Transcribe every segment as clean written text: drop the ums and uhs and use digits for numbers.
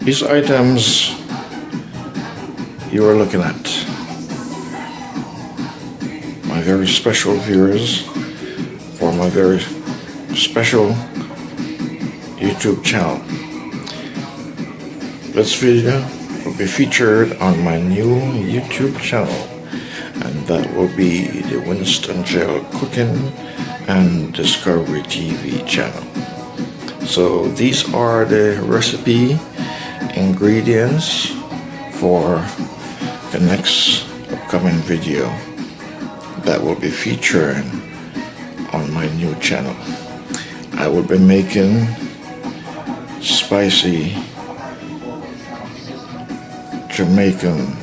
These items you are looking at, my very special viewers for my very special YouTube channel. This video will be featured on my new YouTube channel, and that will be the Winston Gel Cooking and Discovery TV channel. So these are the recipe ingredients for the next upcoming video that will be featured on my new channel. I will be making spicy Jamaican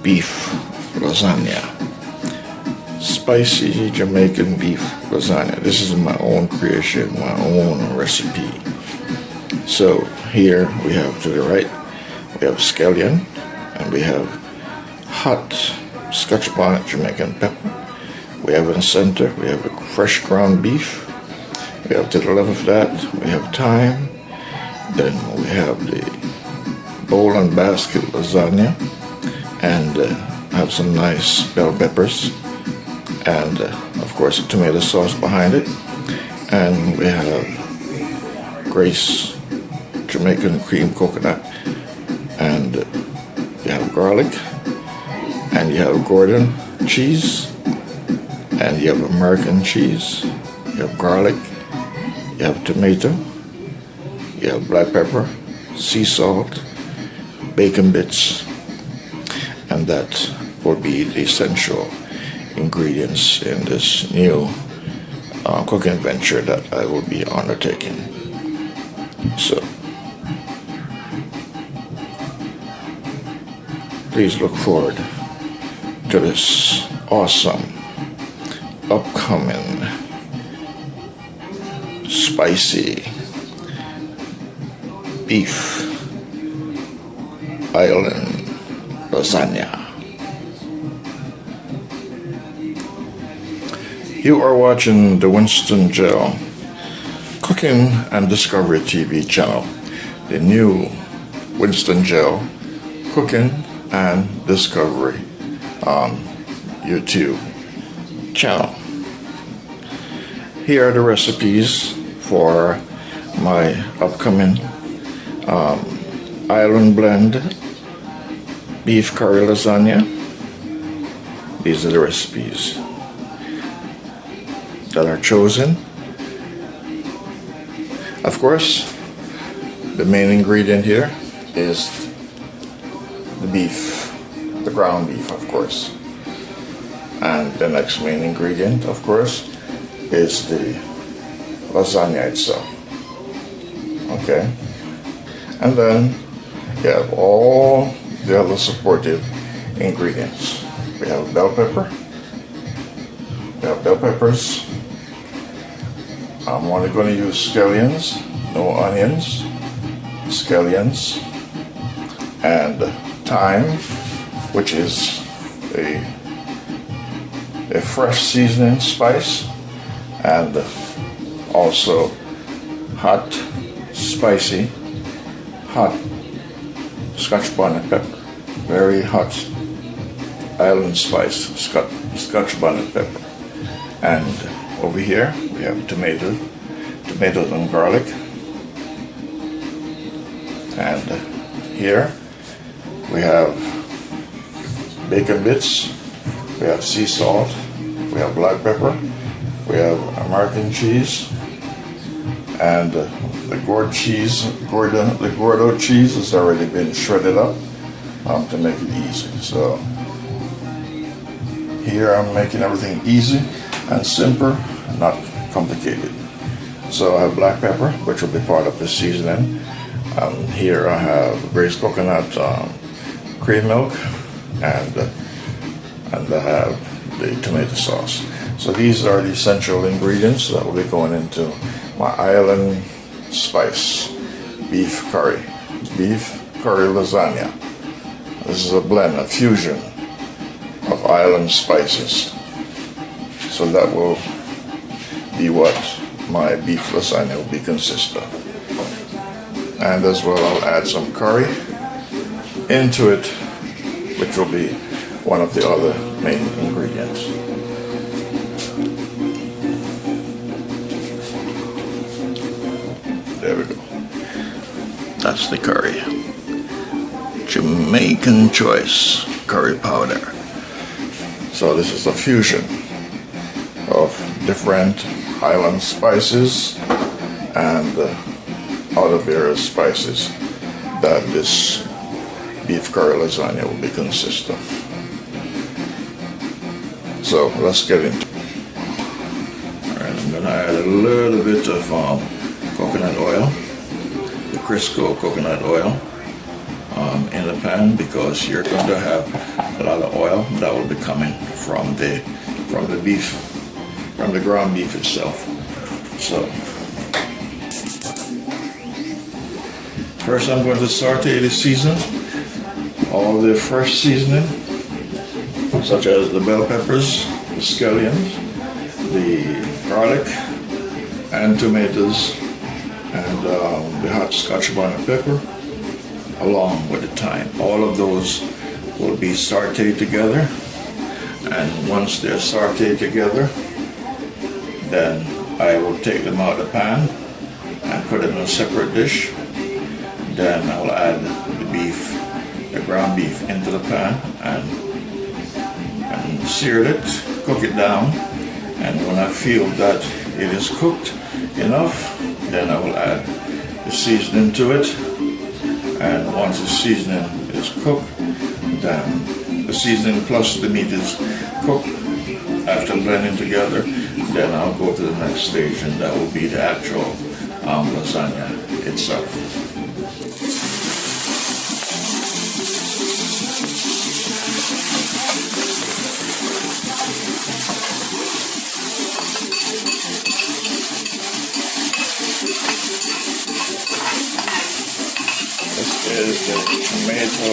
beef lasagna. Spicy Jamaican beef lasagna. This is my own creation, my own recipe. So here we have to the right, we have scallion, and we have hot Scotch bonnet Jamaican pepper. We have in the center, we have a fresh ground beef. We have to the left of that, we have thyme. Then we have the bowl and basket lasagna, and have some nice bell peppers, and of course a tomato sauce behind it. And we have Grace Jamaican cream coconut, and you have garlic, and you have Gouda cheese, and you have American cheese, you have garlic, you have tomato, you have black pepper, sea salt, bacon bits, and that will be the essential ingredients in this new cooking venture that I will be undertaking. So please look forward to this awesome upcoming spicy beef island lasagna. You are watching the Winston Gel Cooking and Discovery TV channel, the new Winston Gel Cooking and Discovery YouTube channel. Here are the recipes for my upcoming island blend beef curry lasagna. These are the recipes that are chosen. Of course, the main ingredient here is the beef, the ground beef, of course. And the next main ingredient, of course, is the lasagna itself. Okay? And then you have all the other supportive ingredients. We have bell pepper. We have bell peppers. I'm only going to use scallions, no onions, scallions, and thyme, which is a fresh seasoning spice, and also hot, spicy, hot Scotch bonnet pepper. Very hot island spice, Scotch bonnet pepper. And over here we have tomatoes and garlic. And here we have bacon bits, we have sea salt, we have black pepper, we have American cheese, and the Gouda cheese. The Gouda cheese has already been shredded up to make it easy. So here I'm making everything easy and simple, not complicated. So I have black pepper, which will be part of the seasoning. Here I have Grace coconut cream milk, and I have the tomato sauce. So these are the essential ingredients that will be going into my island spice beef curry lasagna. This is a blend, a fusion of island spices. So that will be what my beef lasagna will be consist of. And as well, I'll add some curry into it, which will be one of the other main ingredients. There we go. That's the curry. Jamaican choice curry powder. So this is a fusion of different island spices and other various spices that this beef curry lasagna will be consist of. So let's get into it. Alright, I'm gonna add a little bit of coconut oil, the Crisco coconut oil, in the pan, because you're going to have a lot of oil that will be coming from the beef, from the ground beef itself. So first I'm going to saute the season, all the fresh seasoning, such as the bell peppers, the scallions, the garlic, and tomatoes, and the hot Scotch bonnet pepper, along with the thyme. All of those will be sautéed together, and once they're sautéed together, then I will take them out of the pan and put it in a separate dish. Then I'll add the beef, the ground beef, into the pan and sear it, cook it down, and when I feel that it is cooked enough, then I will add the seasoning to it. And once the seasoning is cooked, then the seasoning plus the meat is cooked, after blending together, then I'll go to the next stage, and that will be the actual lasagna itself. Is the tomato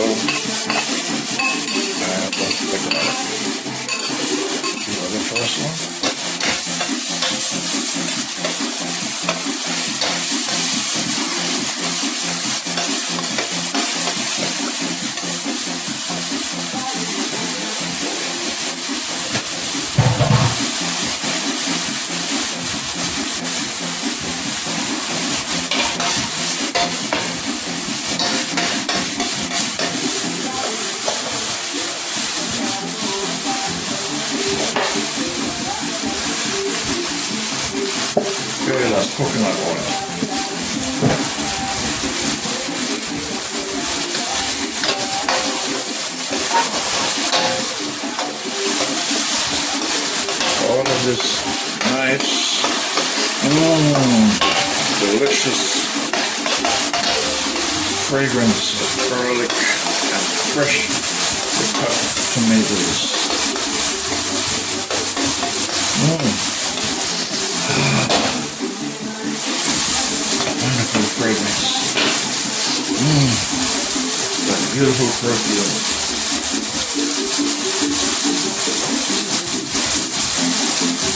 and just like that. You know the first one? Okay, that's coconut oil. All of this nice, delicious fragrance of garlic and fresh cut tomatoes. Wonderful fragrance. That beautiful perfume.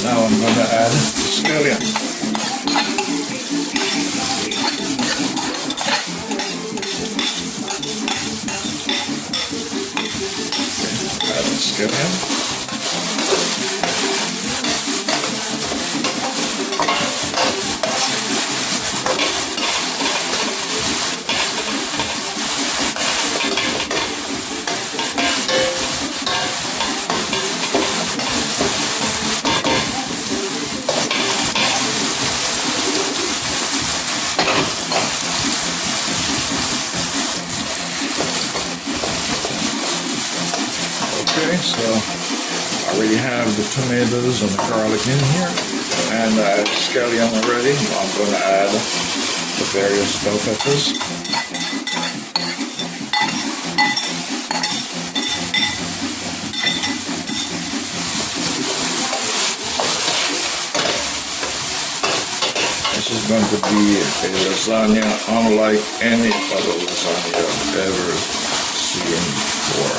Now I'm going to add the scallion. Okay, add the scallion. Okay, so I already have the tomatoes and the garlic in here, and I add scallion already. I'm going to add the various bell peppers. This is going to be a lasagna unlike any other lasagna I've ever seen before.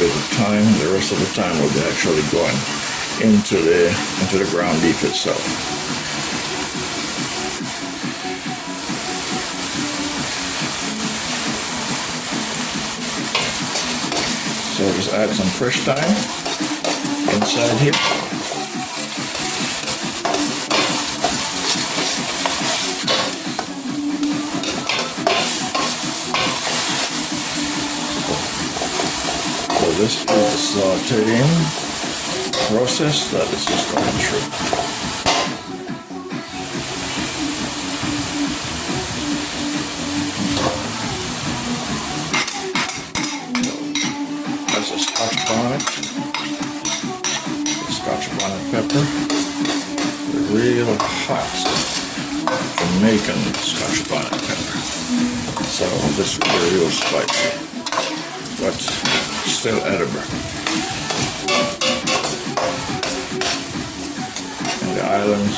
bit of time. The rest of the time will be actually going into the ground beef itself. So just add some fresh thyme inside here. So this is the sautéing process that is just going through. That's a Scotch bonnet, the Scotch bonnet pepper, the real hot Jamaican Scotch bonnet pepper. So this is real spicy, but still edible. And the islands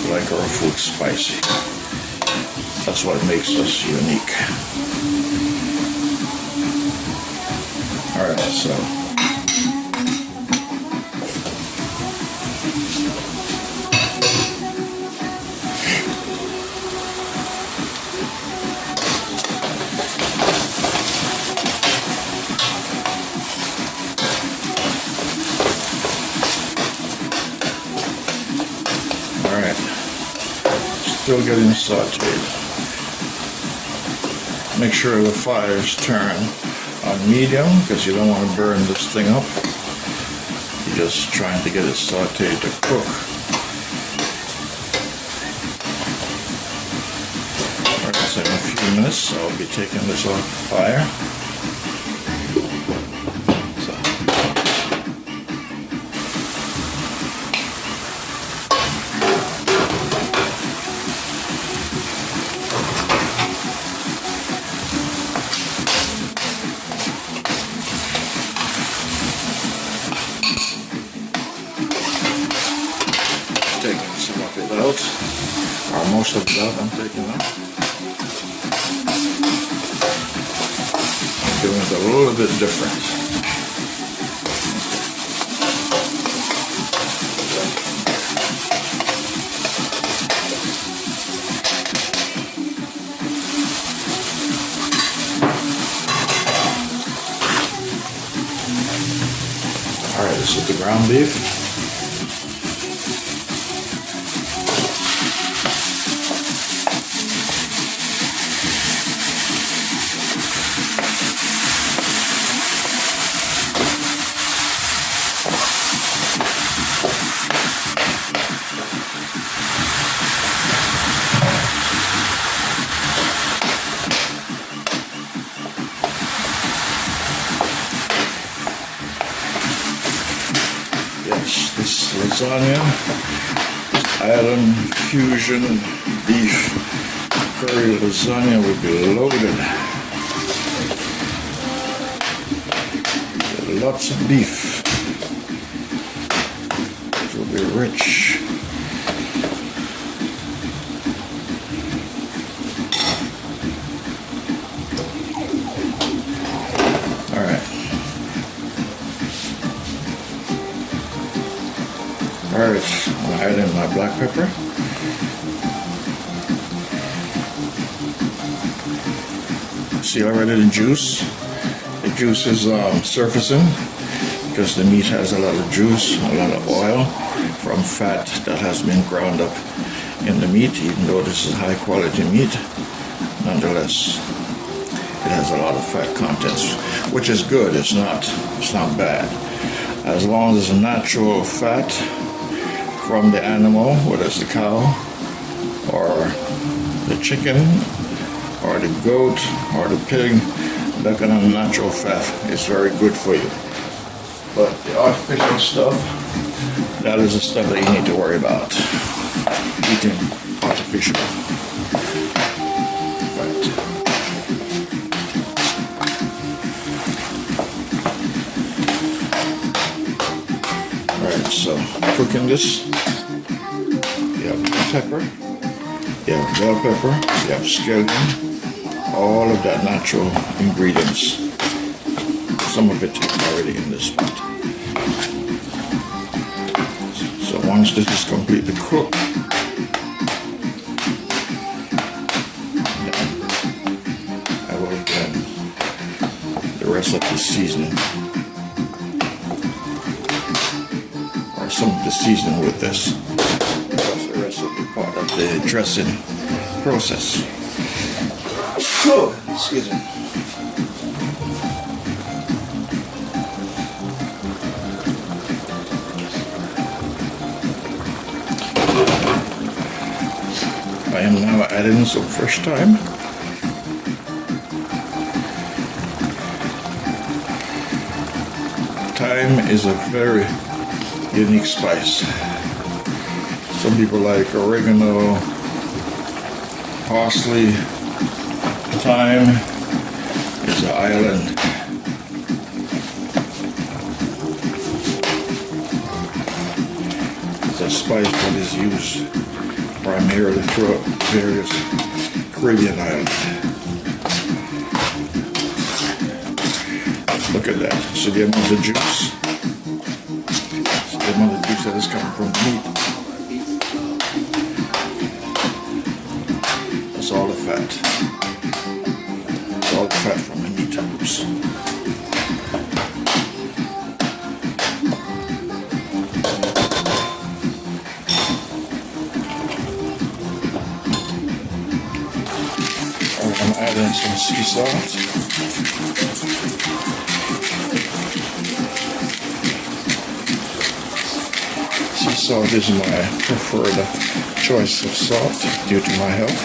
like our food spicy. That's what makes us unique. Alright, so still getting sauteed. Make sure the fire is turned on medium because you don't want to burn this thing up. You're just trying to get it sauteed to cook. Alright, so in a few minutes I'll be taking this off the fire. Taking some of it out, or most of it out I'm taking out. I'm doing it a little bit different. Alright, this is the ground beef. This lasagna, island fusion beef curry lasagna will be loaded. Lots of beef. It will be rich. All right. Alright, I'm adding my black pepper. See already the juice? The juice is surfacing because the meat has a lot of juice, a lot of oil from fat that has been ground up in the meat. Even though this is high quality meat, nonetheless, it has a lot of fat contents, which is good. It's not bad. As long as it's natural fat from the animal, whether it's the cow or the chicken or the goat or the pig, that kind of natural fat is very good for you. But the artificial stuff, that is the stuff that you need to worry about. Eating artificial fat. Alright, so cooking this, you have pepper, you have bell pepper, you have scallion, all of that natural ingredients. some of it is already in this pot. So once this is completely cooked, I will blend the rest of the seasoning, or some of the seasoning with this, plus the rest of the part of the dressing process. Oh, excuse me. I am now adding some fresh thyme. Thyme is a very unique spice. Some people like oregano, parsley. Thyme is an island. It's a spice that is used primarily throughout various Caribbean islands. Look at that. See the amount of juice? See the amount of juice that is coming from the meat? That's all the fat. That's all the fat from the meat. Oops. I'm adding some sea salt. Sea salt is my preferred choice of salt due to my health.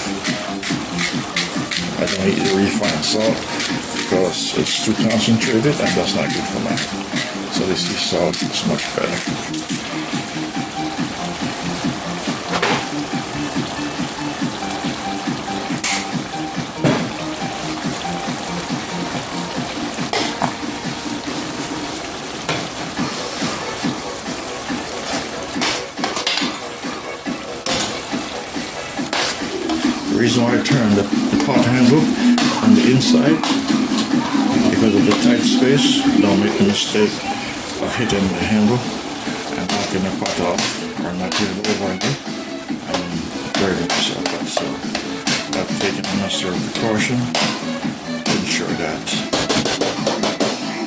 I don't eat the refined salt because it's too concentrated and that's not good for me. So the sea salt is much better. The reason why I turned the pot handle on the inside, because of the tight space, don't make the mistake of hitting the handle and knocking the pot off or knocking it over again and burning yourself up. So I've taken the necessary precaution to ensure that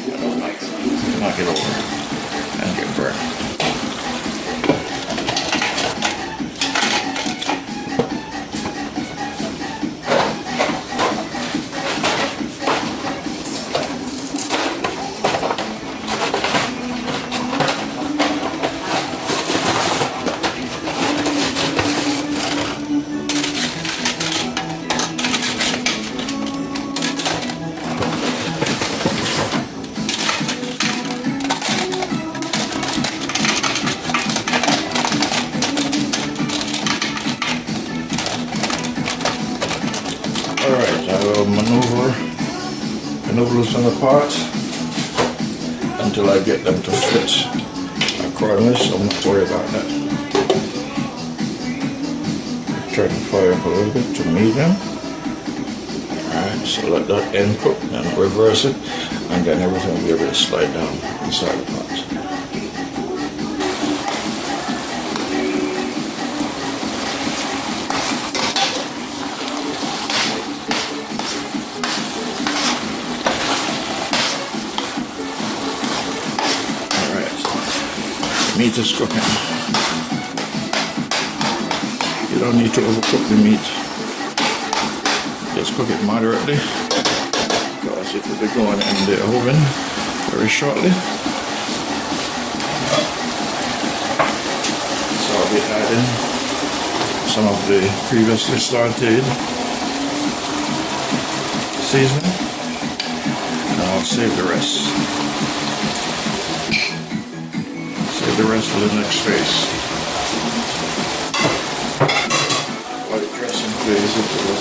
I don't knock it over and get burned. Alright, I will maneuver the noodles in the pot until I get them to fit accordingly, so I'm not worried about that. Try to fire up a little bit to medium. Alright, so let that end cook, then reverse it, and then everything will be able to slide down inside the pot. Meat is cooking. You don't need to overcook the meat. Just cook it moderately because it will be going in the oven very shortly. So I'll be adding some of the previously sautéed seasoning and I'll save the rest. The rest of the next phase. While the dressing plays into the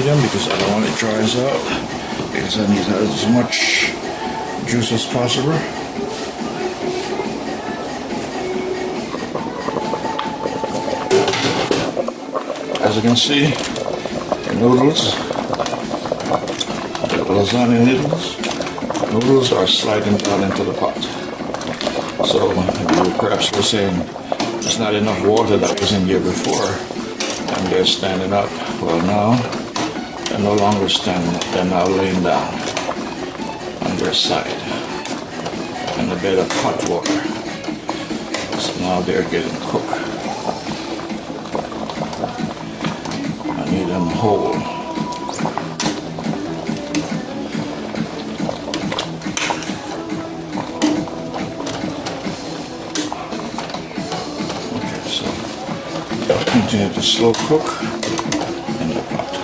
medium because I don't want it dries out, because I need as much juice as possible. As you can see, the noodles, the lasagna noodles are sliding down into the pot. So you perhaps were saying there's not enough water that was in here before, and they're standing up. Well, now they're no longer standing up, they're now laying down on their side in a bed of hot water. So now they're getting cooked. I need them whole. Okay, so continue to slow cook in the pot.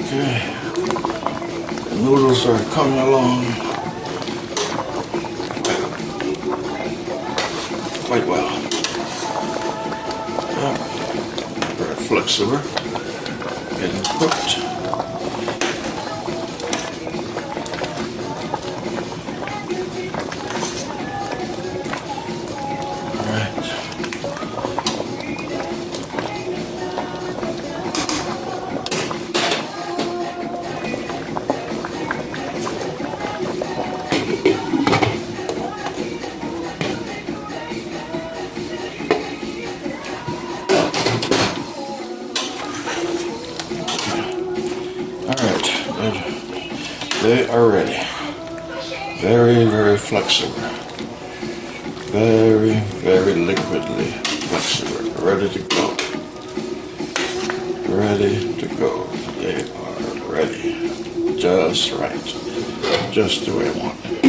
Okay, the noodles are coming along quite well. Yeah, very flexible, getting cooked. They are ready. Very, very flexible. Very, very liquidly flexible. Ready to go. Ready to go. They are ready. Just right. Just the way I want them.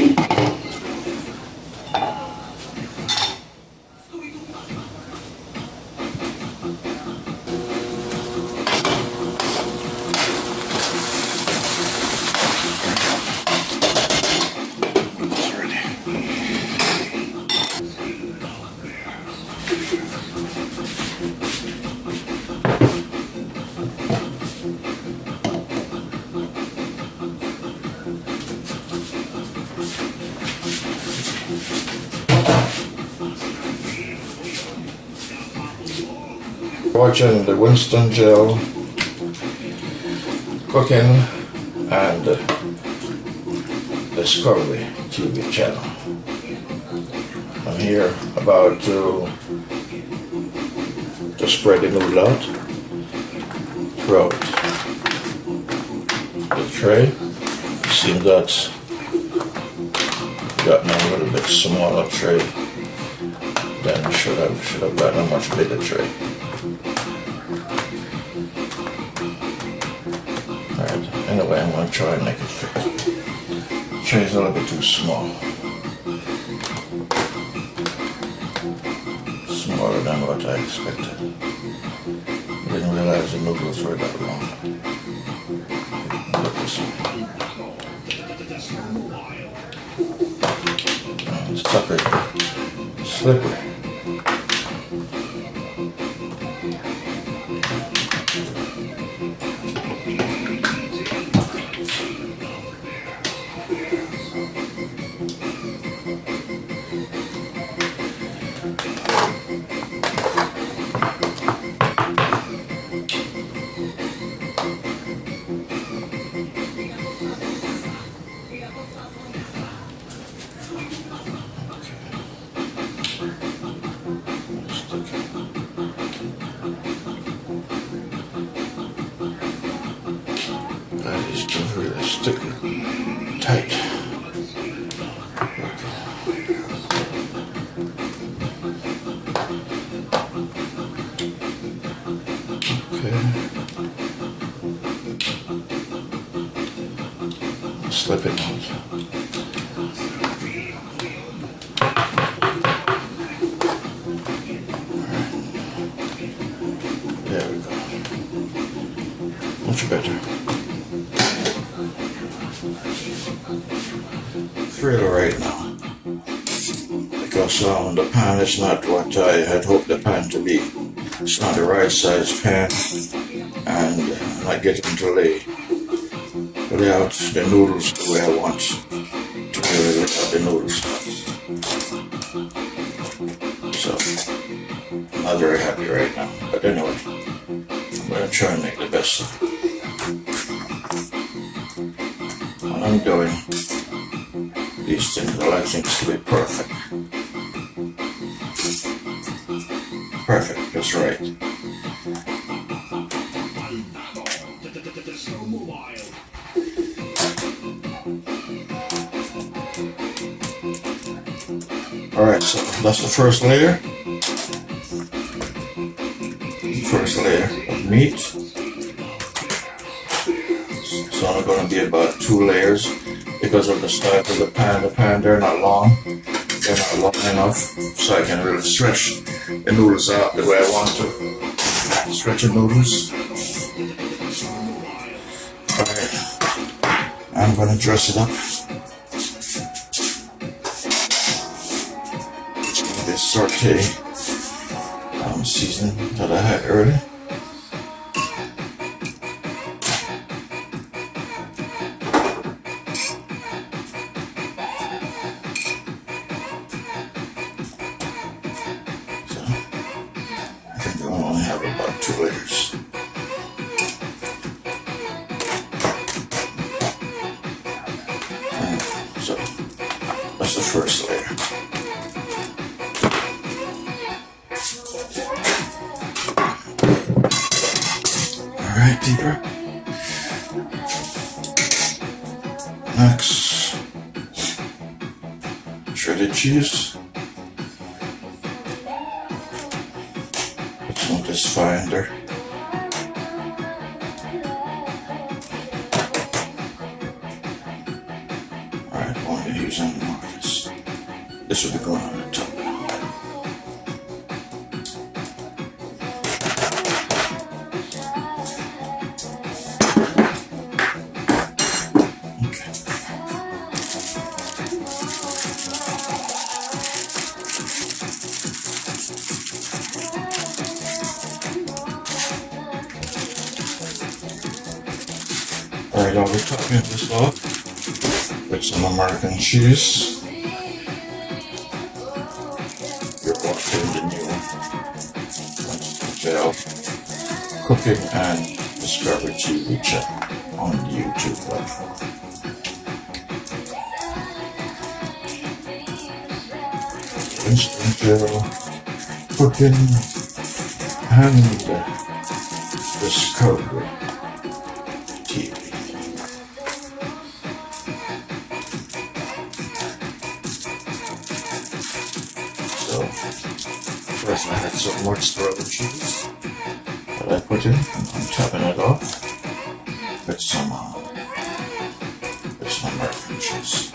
Watching the Winston gel cooking and Discovery TV channel. I'm here about to spread the noodle out throughout the tray. It seems that got me a little bit smaller tray than I should have gotten a much bigger tray. Alright, anyway, I'm going to try and make it fit. The tray's a little bit too small. Smaller than what I expected. Didn't realize the noodles were that long. Look this way. Slippery. Slippery. That is just really sticking tight. Okay. Slip it out. There we go. Much better. Feel right now. because the pan is not what I had hoped the pan to be. It's not the right size pan, and I'm not getting to lay out the noodles the way I want to lay out the noodles. So I'm not very happy right now, but anyway, I'm going to try and make the best of it. When I'm doing these things, I like things to be perfect. Perfect, that's right. Alright, so that's the first layer. First layer of meat. It's only going to be about 2 layers because of the style of the pan. The pan, they're not long. They're not long enough, so I can really stretch the noodles out the way I want to. Stretch the noodles. Alright, I'm going to dress it up. This sauté seasoning that I had earlier. So that's the first layer. Alright, people. Next, shredded cheese. Put some of this finder. Using more of this. This will be going on the top. Okay. Alright, I'll be topping this off with some American cheese. You're watching the new gel cooking and discovery TV channel on the YouTube platform. Winston gel cooking and discovery TV. First I had some mozzarella cheese that I put in, and I'm topping it off with some American cheese.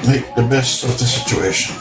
Make the best of the situation.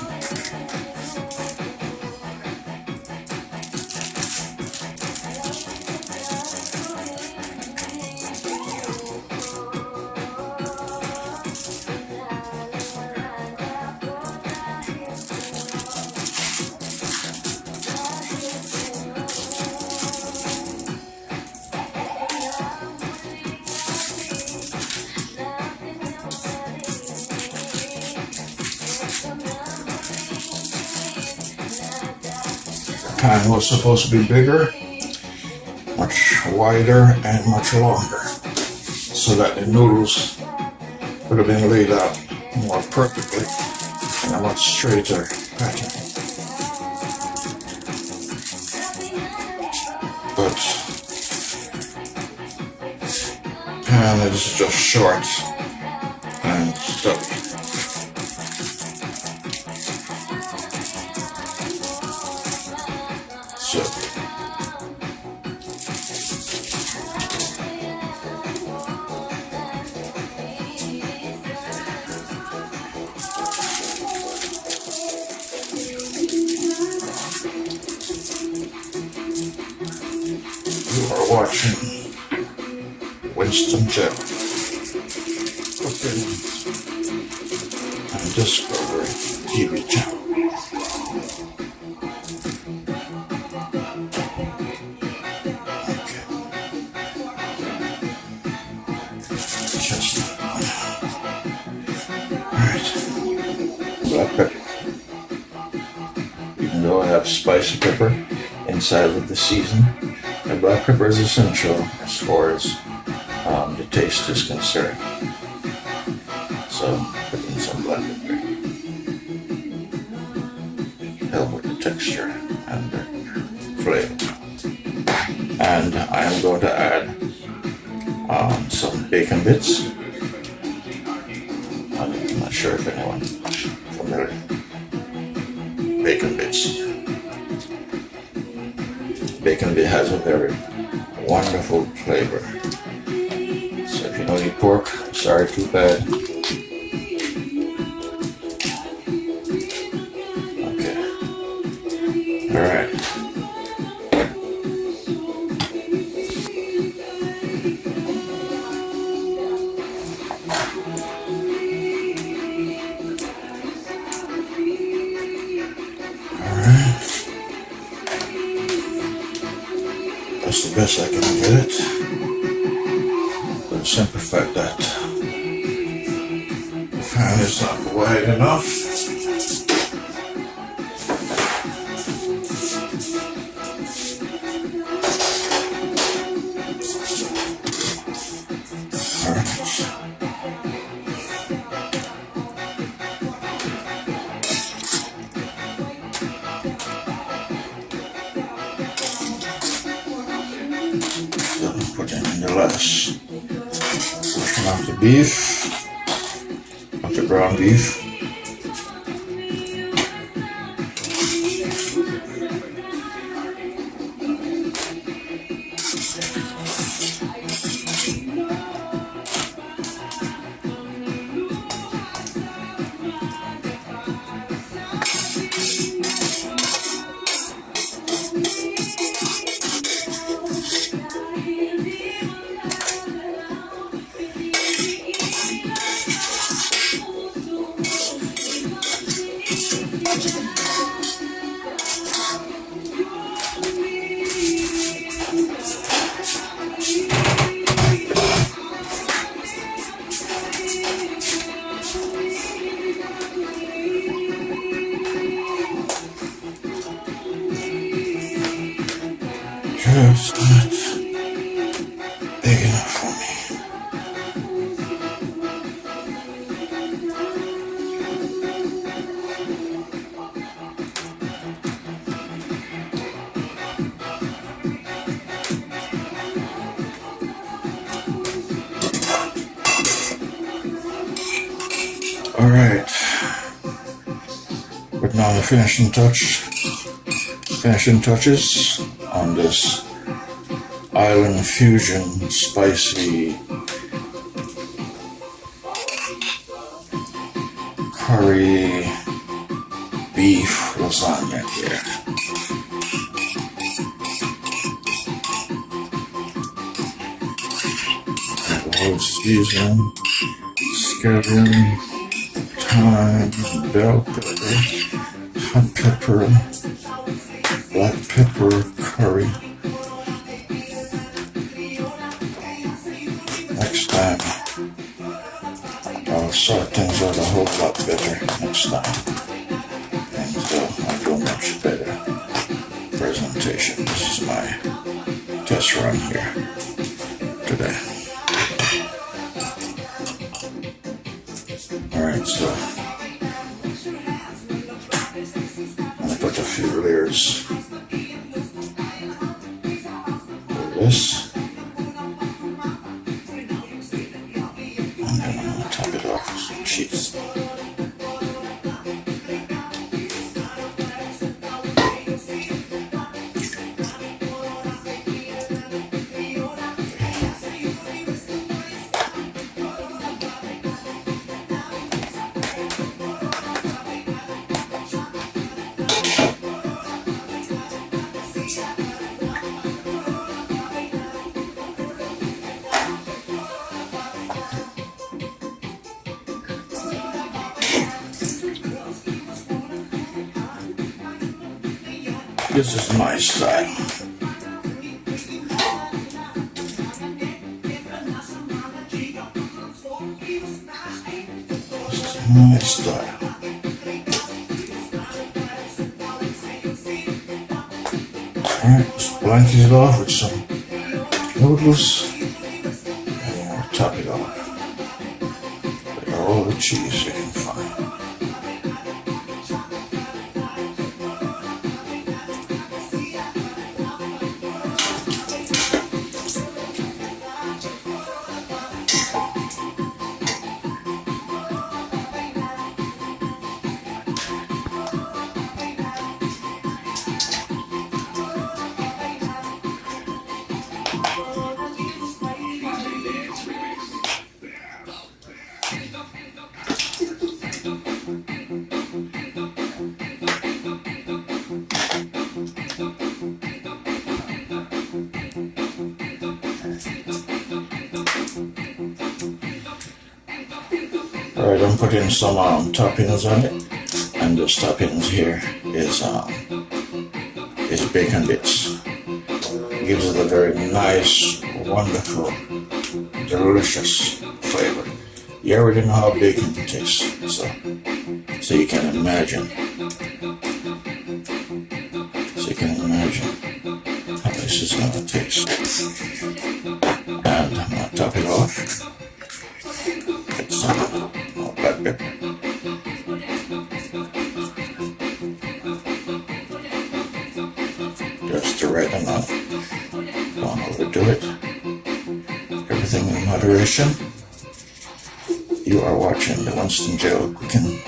Pan was supposed to be bigger, much wider, and much longer, so that the noodles would have been laid out more perfectly in a much straighter pattern. But pan is just short and stubby. watching Winston Chef Cooking and Discovery TV channel. Chestnut. Alright. Black pepper. Even though I have spicy pepper inside of the season, the black pepper is essential as far as the taste is concerned. So put in some black pepper. Help with the texture and the flavor. And I am going to add some bacon bits. I'm not sure if anyone's familiar. Bacon bits. Bacon bit has a very wonderful flavor. So if you don't eat pork, sorry, too bad. Okay. Alright. That's the best I can get it. But the simple fact that the pan is not wide enough. Put in the last portion of the beef, of the ground beef. Just not big enough for me. All right, but now the finishing touches on this island fusion spicy curry beef lasagna here. Old season, scallion, thyme, bell pepper, hot pepper, black pepper curry. Next time, I'll sort things out a whole lot better next time. And I'll do a much better presentation. This is my test run here today. Alright, so I'm going to put a few layers of this. And then I'm going to top it off with some cheese. This is my style. This is my style. Alright, just blanket it off with some noodles and top it off with all the cheese you can find. Alright, I'm putting some toppings on it, and those toppings here is bacon bits. Gives it a very nice, wonderful, delicious flavor. You already know how bacon tastes, so you can imagine. So you can imagine how this is gonna taste. And I'm gonna top it off with some black pepper. Just the right amount. Don't overdo it. Everything in moderation. You are watching the Winston Cooking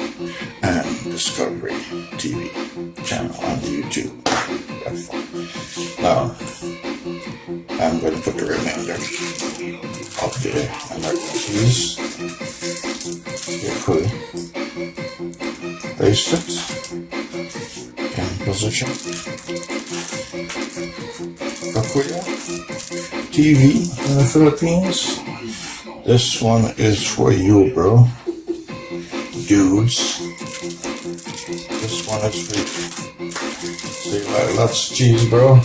and Discovery TV channel on the YouTube platform. Now, I'm going to put the remainder of the American cheese. Carefully place it in position. Cacuya TV in the Philippines. This one is for you, bro. Dudes. This one is for you. So you like lots of cheese, bro?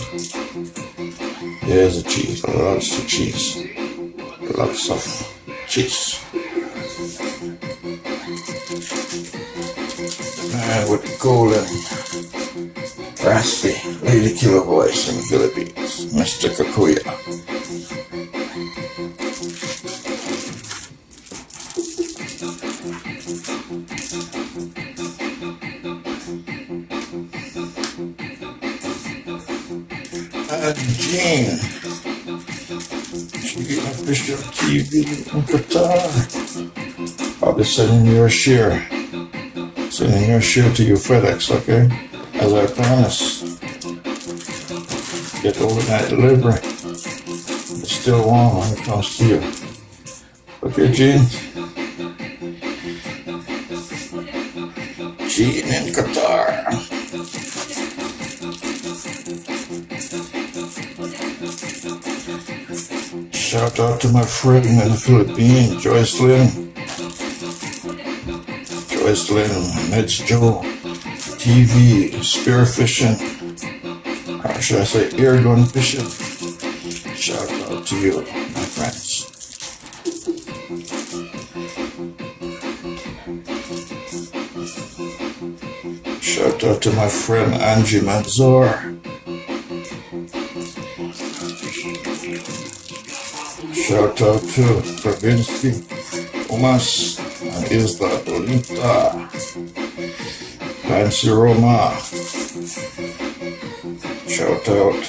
Here's the cheese. Lots of cheese. Lots of cheese. And with the golden, raspy, lady killer voice in the Philippines, Mr. Cacuya. And Jean, she official TV in Qatar. I'll be sending you a share. Sending your share to you FedEx, okay? As I promised. Get overnight delivery. It's still warm when it comes to you. Okay, Gene? Gene in Qatar. Shout out to my friend in the Philippines, Joyce Lynn, Ned's Joe, TV, spearfishing, or should I say airgun fishing. Shout out to you, my friends. Shout out to my friend Angie Manzor. Shout out to Kravinsky, Omas, and Isla Bonita, Fancy Roma. Shout out.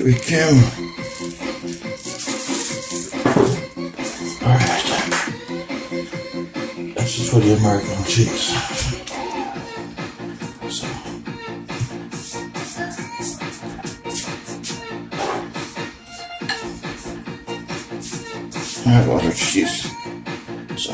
We can. Alright. This is for the American cheese. So. have other cheese. So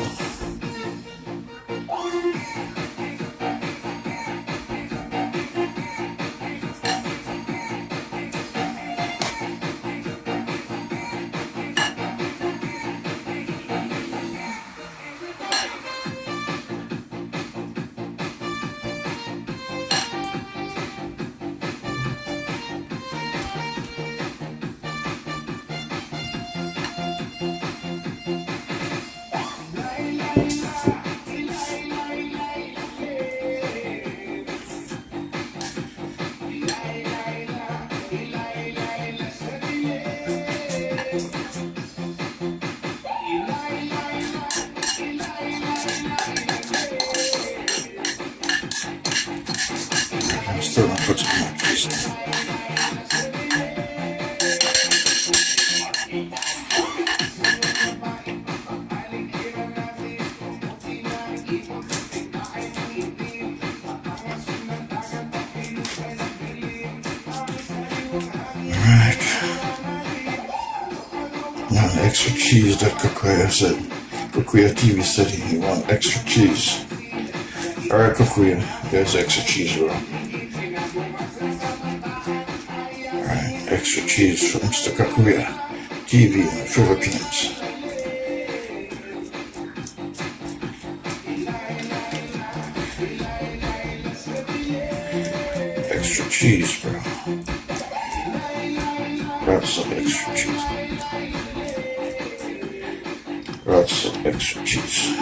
I'm still gonna put some more cheese in. Alright. Now the extra cheese that Kukuya said. Kukuya TV said he wanted extra cheese. Alright, Kukuya, there's extra cheese, bro. Alright, extra cheese from Mr. Kukuya TV in the Philippines. Extra cheese, bro. Lots of extra cheese. Lots of extra cheese.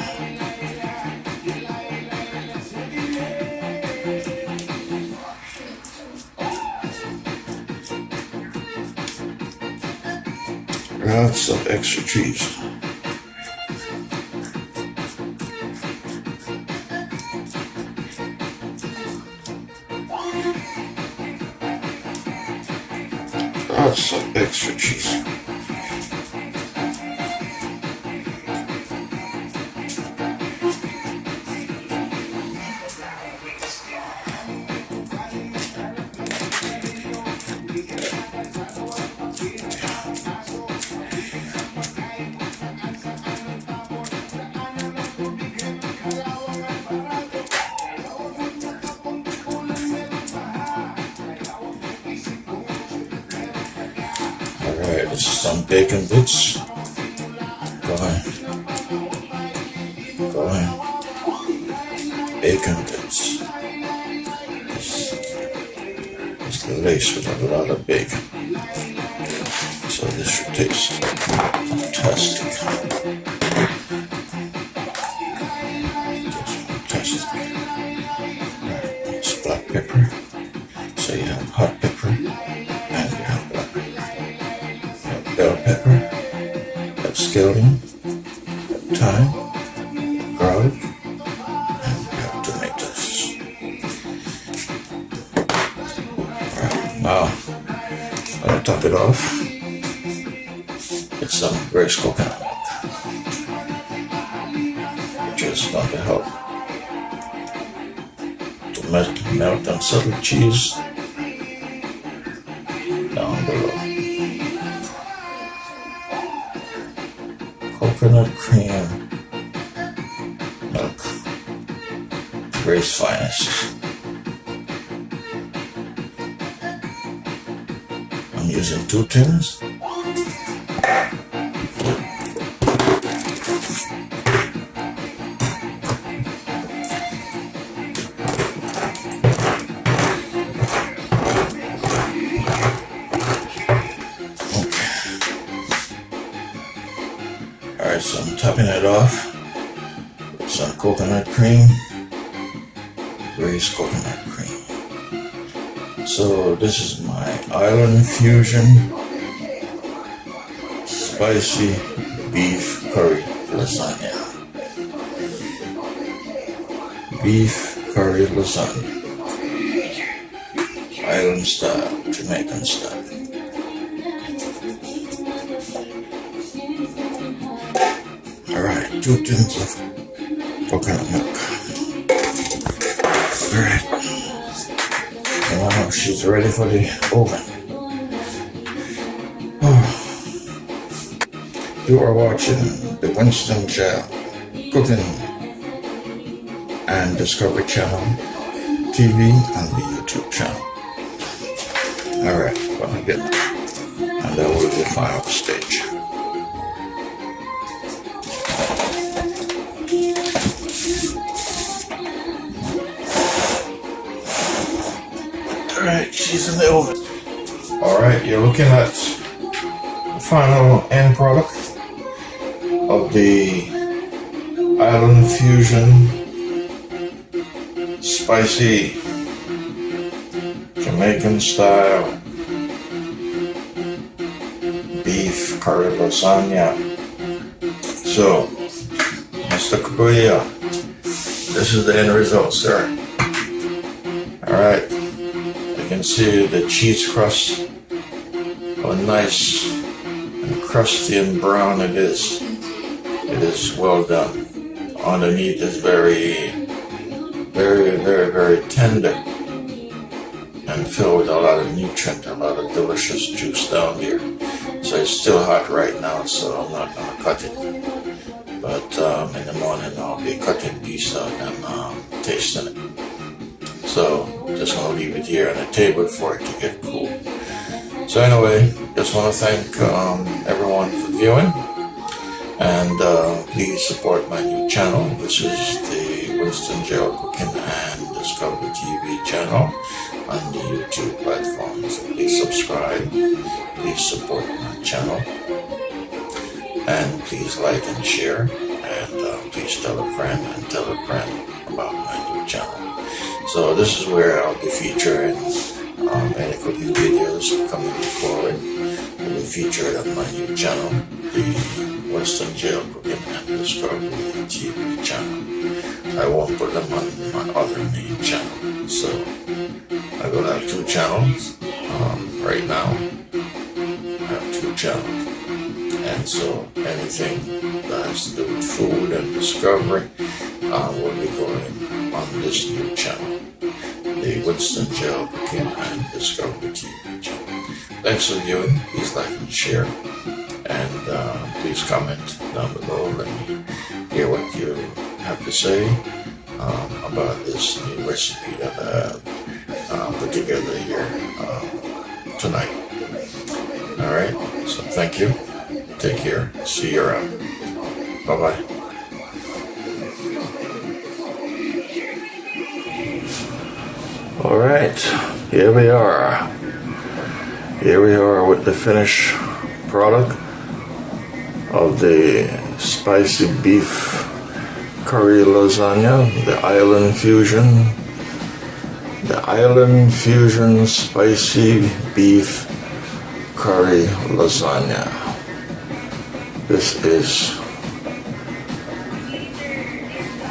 Lots of extra cheese. Lots of extra cheese. Alright, this is some bacon bits. Go ahead. Go ahead. Bacon bits. It's laced with a lot of bacon. So this should taste fantastic. Tastes fantastic. Right, it's black pepper. So you have hot pepper and you have black pepper. You have bell pepper, you have scallion, you have thyme, garlic, and you have tomatoes. Alright, now I'll top it off with some Grace coconut milk, which is going to help to melt and settle cheese down below. Coconut cream milk, Grace finest. I'm using 2 tins. Alright, so I'm topping it off with some coconut cream, Grace coconut cream. So this is my island fusion spicy beef curry lasagna. Beef curry lasagna. Island style, Jamaican style. Alright, 2 tins of coconut milk. Alright. Now she's ready for the oven. Oh. You are watching the Winston Cooking and Discovery Channel TV and the YouTube channel. Alright, well, again, and that will be the final stage. Alright, she's in the oven. Alright, you're looking at the final end product of the Island Fusion spicy Jamaican style beef curry lasagna. So, Mr. Kukuya, this is the end result, sir. Alright, you can see the cheese crust, how nice and crusty and brown it is. It is well done. Underneath is very tender and filled with a lot of nutrient, a lot of delicious juice down there. So it's still hot right now, so I'm not gonna cut it. But in the morning I'll be cutting piece out and tasting it. So just gonna leave it here on the table for it to get cool. So anyway, just want to thank everyone for viewing, and please support my new channel. This is the Winston Cooking and Discovery TV channel on the YouTube platform. So please subscribe, please support my channel, and please like and share, and please tell a friend about my new channel. So this is where I'll be featuring any cooking videos coming forward. Will be featured on my new channel, the Winston Cooking and Discovery TV channel. I won't put them on my other main channel. So I will have two channels. Right now I have two channels, and so anything that has to do with food and discovery will be going on this new channel, the Winston Cooking and Discovery TV channel. Thanks for viewing. Please like and share, and please comment down below. Let me hear what you have to say about this new recipe that I put together here tonight. Alright, so thank you. Take care. See you around. Bye-bye. Alright, here we are. Here we are with the finished product of the spicy beef curry lasagna, the Island Fusion spicy beef curry lasagna. This is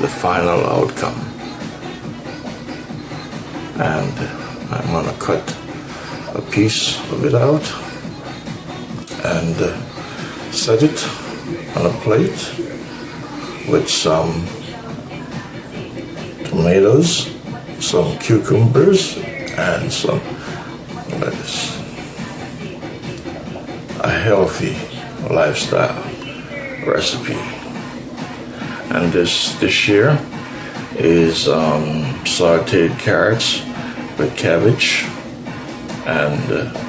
the final outcome. And I'm gonna cut a piece of it out and set it on a plate with some tomatoes, some cucumbers, and some lettuce. A healthy lifestyle recipe. And this here is sautéed carrots with cabbage and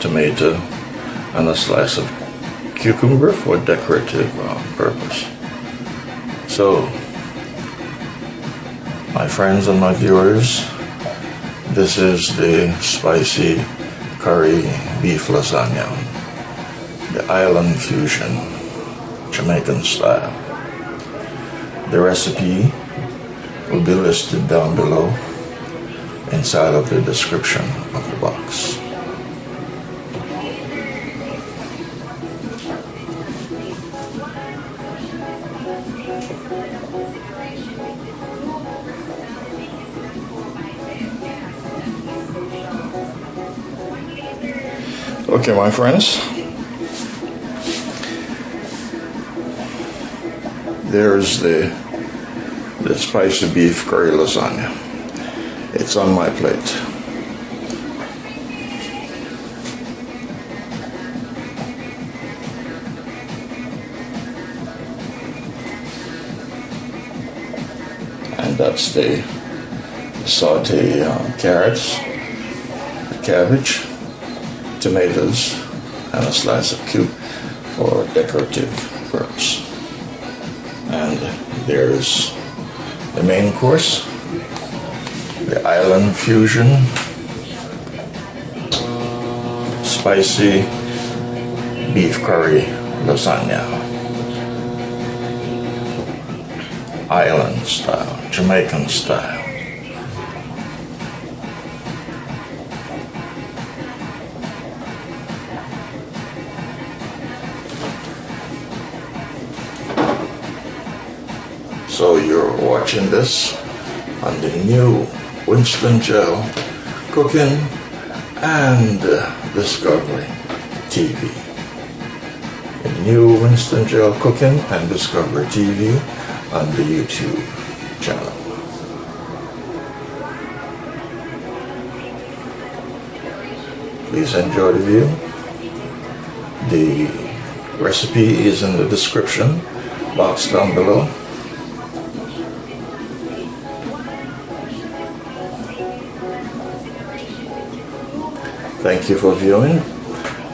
tomato and a slice of cucumber for decorative purpose. So, my friends and my viewers, this is the spicy curry beef lasagna, the Island Fusion Jamaican style. The recipe will be listed down below inside of the description of the box. Okay, my friends, there's the spicy beef curry lasagna. It's on my plate. that's the sauté carrots, the cabbage, tomatoes, and a slice of cube for decorative purpose. And there's the main course, the island fusion, spicy beef curry lasagna. Island style, Jamaican style. So you're watching this on the new Winston Gel Cooking and Discovery TV. The new Winston Gel Cooking and Discovery TV on the YouTube channel. Please enjoy the view. The recipe is in the description box down below. Thank you for viewing.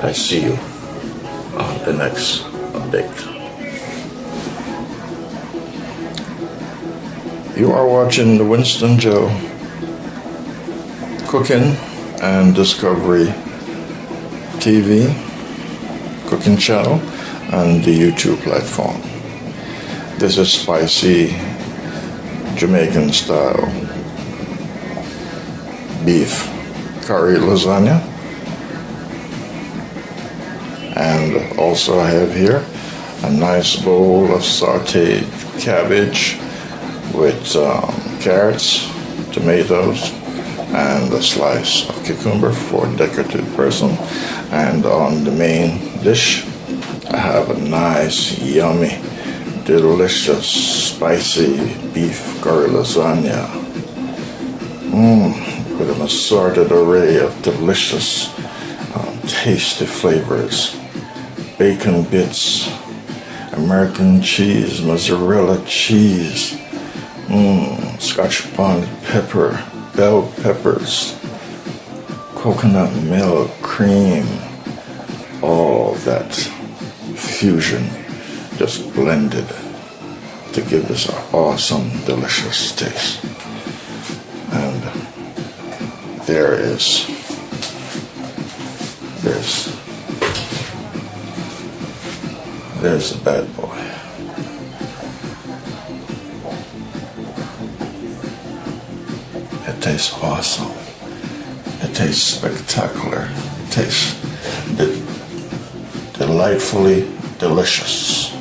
I see you on the next update. You are watching the Winston Joe Cooking and Discovery TV cooking channel on the YouTube platform. This is spicy Jamaican style beef curry lasagna. And also I have here a nice bowl of sautéed cabbage with carrots, tomatoes, and a slice of cucumber for decorative person. And on the main dish, I have a nice, yummy, delicious, spicy beef curry lasagna. With an assorted array of delicious, tasty flavors. Bacon bits, American cheese, mozzarella cheese, Scotch bonnet pepper, bell peppers, coconut milk, cream, all that fusion just blended to give this an awesome, delicious taste. And there's the bad boy. It tastes awesome. It tastes spectacular. It tastes delightfully delicious.